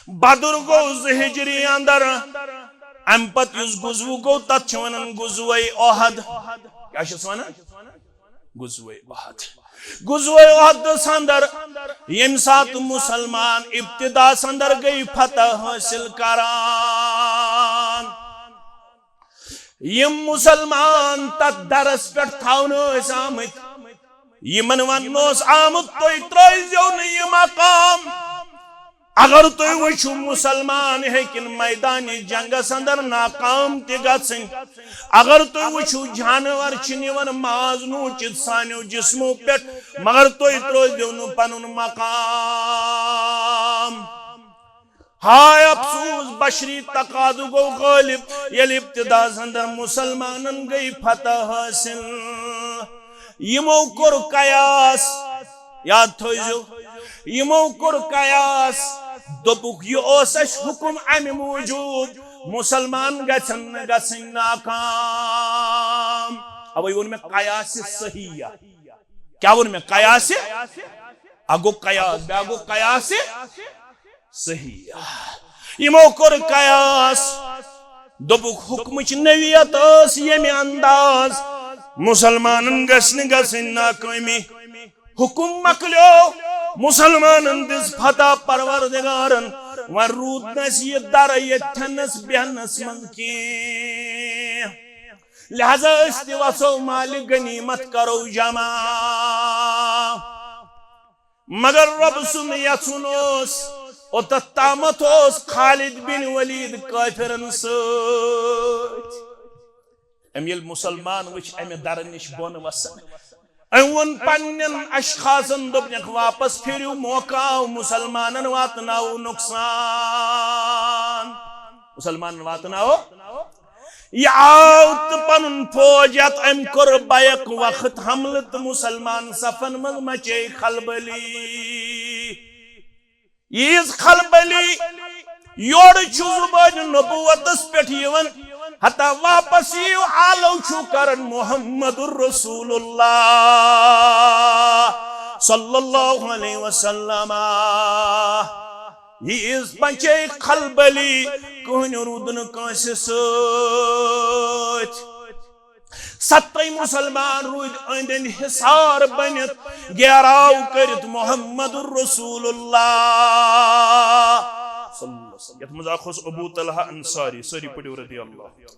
بدر گو زہجری اندر ام پت یس گزو گو تت ونان گزوے احد کیا ونان گزوے احد گزوے احد اندر یم سات مسلمان ابتدا اندر گئی فتح حاصل کران یم مسلمان تت درس پہ تھونس آمت یمن ونوس آمت تھی ترزیو نا یہ مقام اگر تھی وچھو مسلمان ہیکن میدان جنگس اندر ناکام تہ گژھن اگر تھی وچھو جانور نوان ماز نوچت سانو جسمو پہ مگر تھی ترزیو نا پنن مقام ہائے افسوس بشری تقاضو گو غالب یل ابتدا اندر مسلمانن گئی فتح حاصل یمو کور قیاس یاد تھوزو یمو کور قیاس دپک یہ اس حکم ام موجود مسلمان گژھن ناکام اوے ون میں قیاس صحیح کیا ون میں قیاس اگو قیاس بیاگو قیاس صحیح یمو کور قیاس دپک حکمچ نویت اس یمی انداز مسلمانن گژھن ناکامی حکم مکلیو مسلمانن دس فتح پروردگارن ون رود نس یہ در یتھنس بہنس من کی لہذا استی وسو مال غنیمت کرو جمع مگر رب سن یسنوس او تتامت اس خالد بن ولید کافرن سوت امیل مسلمان وچ امی درنش بون وسن ایون پنن اشخاصن دبنک واپس پھریو موقع مسلمانن واتناو نقصان مسلمانن واتناو یہ آوت پنن فوجت ام کر بیک وقت حملت مسلمان صفن من مچے خلبلی یہ خلبلی یوڑ چھو زبان نبوتس پیٹھ یون حتی واپس یو آلو چھو کرن محمد الرسول اللہ صلی اللہ علیہ وسلم یہ اس پنچے خلبلی کہن رودن کانسی سوچ ستی مسلمان روید اندن حسار بنت گیراو کرت محمد الرسول اللہ صلی اللہ علیہ وسلم یت مزاخوس ابو طلحہ انصاری سری پڑیو رضی اللہ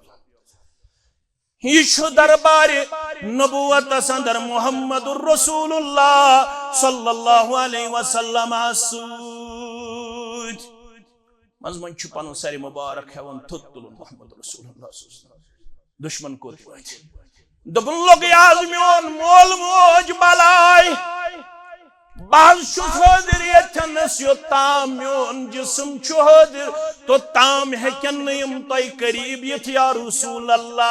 یہ شو دربار نبوت سندر محمد الرسول اللہ صلی اللہ علیہ وسلم سود مزمن چھپانو سری مبارک ہے ون تھتل محمد رسول اللہ صلی اللہ علیہ وسلم دشمن کو دیوائیت دبن لوگ یازمیون مول موج بلائی بعض شو حاضر یتنس یو تام میون جسم چھو حاضر تو تام ہیکن نیم تائی قریب یت یا رسول اللہ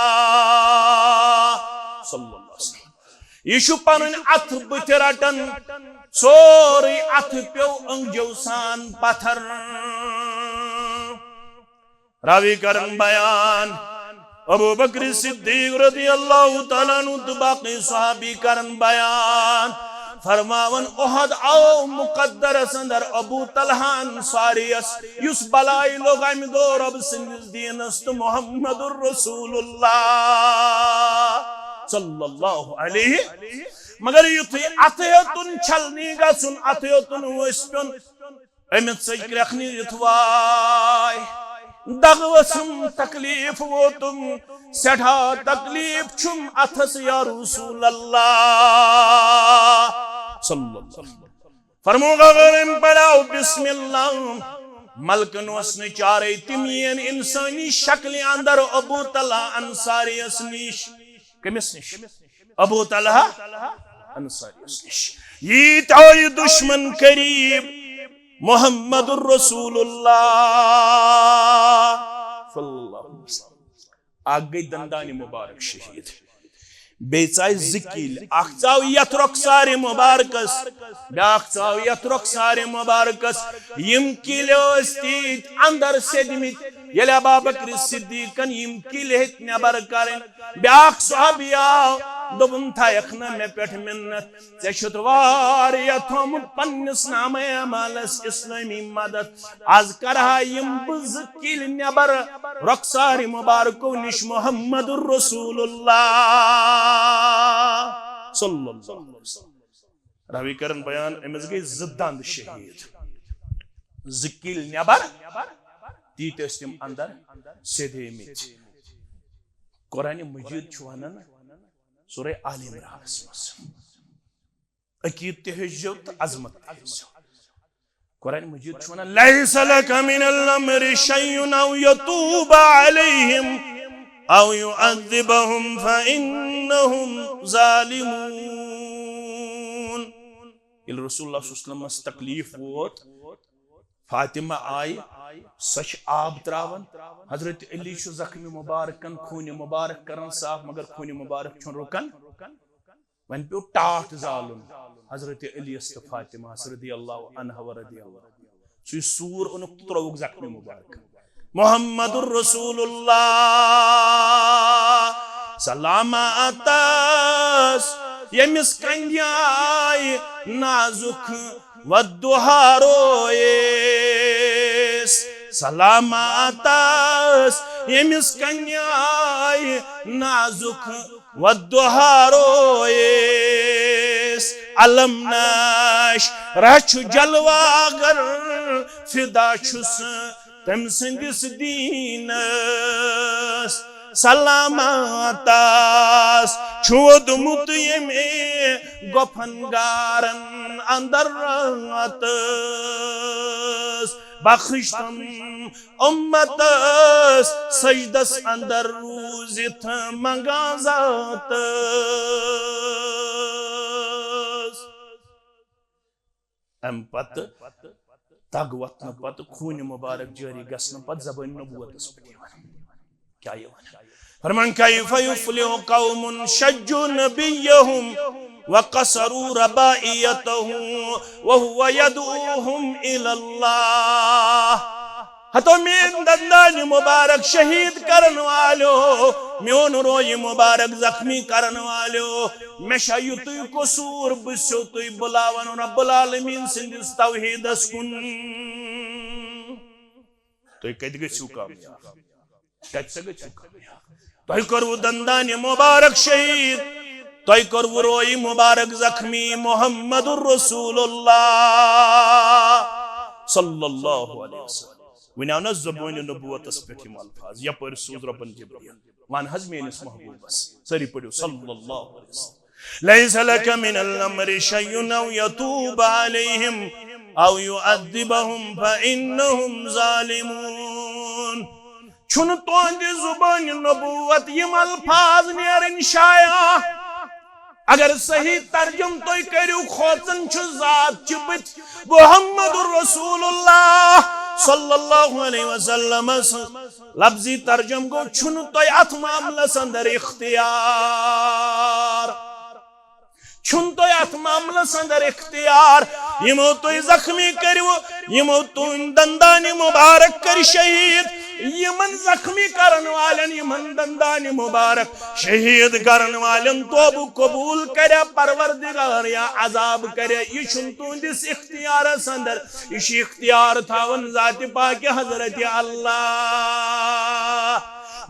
صلی اللہ علیہ وسلم یہ شو پانن ات بترٹن سوری ات پیو انجو سان پتھر راوی کرن بیان ابو بکر صدیق رضی اللہ تعالیٰ عنہ باقی صحابی کرن بیان فرماون احد آو مقدر سندر ابو طلحہ انصاریس یس بلائی لوگ ام دو رب سنز دینست محمد الرسول اللہ صلی اللہ علیہ مگر یتھی اتھیتن چھلنی گا سن اتھیتن وشپن امت سجک رکھنی یتوائی دغوسم تکلیف ووتم سٹھا تکلیف چھم اتھس یا رسول اللہ صلی اللہ علیہ وسلم فرمو غرم پڑاو بسم اللہ ملکن وسن چارے تمین انسانی شکل اندر ابو طلحہ انصاری اسنیش کمس نش ابو طلحہ انصاری اسنیش یہ تائی دشمن قریب محمد الرسول اللہ صلی اللہ علیہ وسلم آگئی دندانی مبارک شہید بیچائی ذکیل اخچاو یترک ساری مبارکس بیاخچاو یترک ساری مبارکس یم کیلو استید اندر سیدمیت یلی ابا بکر صدیقن یم کیلو ہت نبر کرن بیاخ صحابی آو دوبن تھایکھ نہ مے پٮ۪ٹھ منت ژےٚ چھُتھ واریاہ تھوٚمُت پننِس نامے اعمالس اسلٲمی مدد آز کرہا یِم بہٕ زٕ کِلۍ نٮ۪بر رۄخسارِ مُبارکو نِش محمد الرسول اللہ صلی اللہ علیہ وسلم راوی کرن بیان أمِس گٔے زٕ دند شہید زٕ کِلۍ نٮ۪بر تیٖتۍ ٲسۍ تِم اندر سیدھیمٕتۍ قرآن مجید چھُ ونان سورہ آل عمرانس منٛز عقیٖد تہِ ہیٚچھزیو تہٕ عظمت تہِ ہیٚچھزیو قرآن مجید چھُ ونان لیس لک من الامر شیء او یتوب علیہم او یعذبہم فانہم ظالمون ییٚلہِ رسول اللہ صلی اللہ علیہ وسلمس تکلیف ووت فاطمہ آئی سچ آب تراون حضرت علی چھُ زخمی مبارکن خوٗنہِ مبارک کران صاف مگر خوٗنہِ مبارک چھُنہٕ رُکان وۄنۍ پیوٚو ٹاٹھ زالُن حضرت علی یس تہٕ فاطمہ رضی اللہ عنہ و رضی اللہ سُے سوٗر اوٚنُکھ تہٕ ترٛووُکھ زخمی مبارک محمد الرسول اللہ سلامتس ییٚمِس کَنہِ آیہِ نازُک ودُہا رویس سلامتس ییٚمِس کَنہِ آیہِ نازُک ودُہا رویس علم ناش رچھ جلواگر فدا چھُس تٔمۍ سٕنٛدِس دیٖنس سلامتس چھُ ووٚدمُت ییٚمہِ گۄپھن گارن اندر راتس بخش تم امتس سجدس اندر روزِتھ منگان ذاتس ام پتہٕ تگ وتھنہٕ پتہٕ خوٗنہِ مبارک جٲری گژھنہٕ پتہٕ زبٲنۍ نبوتس پٮ۪ٹھ یِوان کیٛاہ یِوان فرمان کیف یفلح قوم شجوا نبیہم وقصروا ربائیتہ وهو يدعوهم الى اللہ ہتو مین دندان مبارک شہید کرن والو میون روی مبارک زخمی کرن والو مشا یُتُے قصور بسو تُہۍ بلاون رب العالمین سندس توحیدس کُن تُہۍ کتہِ گٔژھِو کامیاب کتہِ سا گٔژھِو کامیاب تۄہہِ کوٚروٕ دندان مبارک شہید تۄہہِ کوٚروٕ روی مبارک زخمی محمد الرسول اللہ صلی اللہ علیہ وسلم وۄنۍ آو نا زبٲنہِ نبوتس پٮ۪ٹھ یِم الفاظ یپٲرۍ سوٗز رۄبن جبریٖل ون حظ میٲنِس محبوٗبس سٲری پٔرِو صلی اللہ علیہ وسلم لیس لک من الامر شیء او یتوب علیہم او یعذبہم فانہم ظالمون چھُنہٕ تُہنٛدِ زُبانہِ نبوت یِم الفاظ نیرٕنۍ شایع اگر صحیح ترجم تُہۍ کٔرِو کھوژان چھُ ذات چہِ بٕتھِ محمد الرسول اللہ صلی اللہ علیہ وسلم لفظی ترجم گو چھُنہٕ تۄہہِ اتھ معاملس اندر اختیار چھُنہٕ تۄہہِ اتھ معاملس اندر اختیار یِمو تُہۍ زخمی کٔرِو یِمو تُہنٛدۍ دندانہِ مبارک کٔرۍ شہید یمن زخمی کرن والن یمن دندان مبارک شہید کرن والن توبہ قبول کرے پروردگار یا عذاب کرے یہ چھُنہٕ تُہنٛدِس اختیارس اندر یہ چھُ اختیار تھاون ذات پاک حضرت اللہ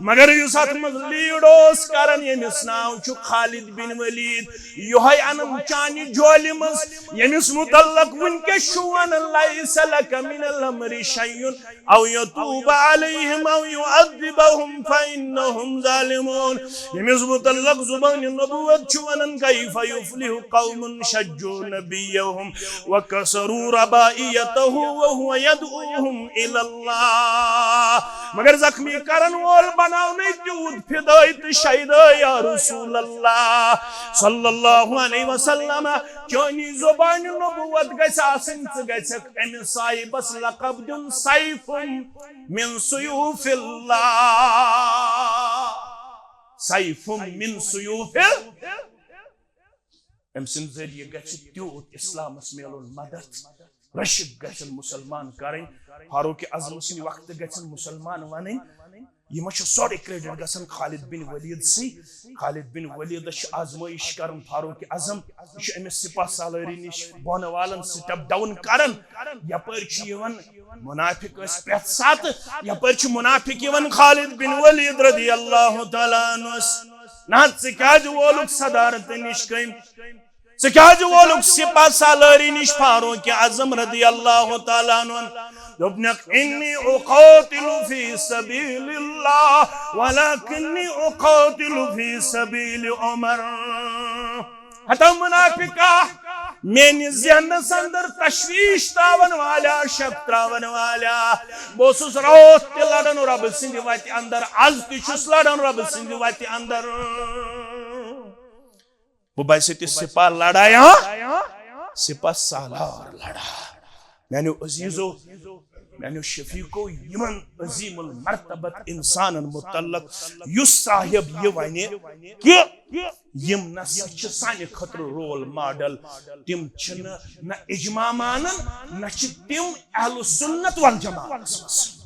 مگر یُس اتھ منٛز لیٖڈ اوس کران ییٚمِس ناو چھُ خالد بن ولید یہوے انم چانہِ جولہِ منٛز ییٚمِس متعلق وٕنکیٚس چھُ ونان لیس لک من الامر شیء او یتوب علیہم او یعذبہم فانہم ظالمون ییٚمِس متعلق زبان نبوت چھُ ونان کیف یفلح قوم شجوا نبیہم وکسروا ربائیتہ وهو یدعوهم الى اللہ مگر زخمی کرن وول بناونے تیوت فدائی تو شہدائی یا رسول اللہ صلی اللہ علیہ وسلم چونی زبان نبوت گیس آسن گیس امی صاحبس لقب دن سیف من سیوف اللہ سیف من سیوف ام سن ذریعہ گیس تیوت اسلام اسمیل مدد رشک گیسن مسلمان کریں فاروق اعظم سن وقت گیسن مسلمان ونیں یہ ما سورے کریڈٹ گژھان خالد بن ولید سی خالد بن ولید آزمائش کرن فاروق اعظم یہ امس سپاہ سالاری نش بون والن سٹپ ڈاؤن کرن یپر منافق پرت سات یپر منافق خالد بن ولید رضی اللہ تعالیٰ عنہ نات سکاج وولک صدارت نش کم سکاج وولک سپاہ سالاری نش فاروق اعظم رضی اللہ تعالیٰ عنہ دوبنک انی اقاتل فی سبیل اللہ ولکنی اقاتل فی سبیل عمر حتی منافقہ میری ذہنس اندر تشویش تراون والا شک تراون والا بوسس روت تہ لڑن رب سند وتہ اندر از تس لڑن رب سند وتہ اندر وہ بس سپاہ لڑایا سپاہ سالار لڑا میانو عزیزو میانو شفیقو یمن عظیم المرتبت انسان متعلق یس صاحب یہ ونہ کہ یم نسا چھ سانہ خطر رول ماڈل تم چھ نہ اجماع مانن نہ چھ تم اہل سنت والجماعت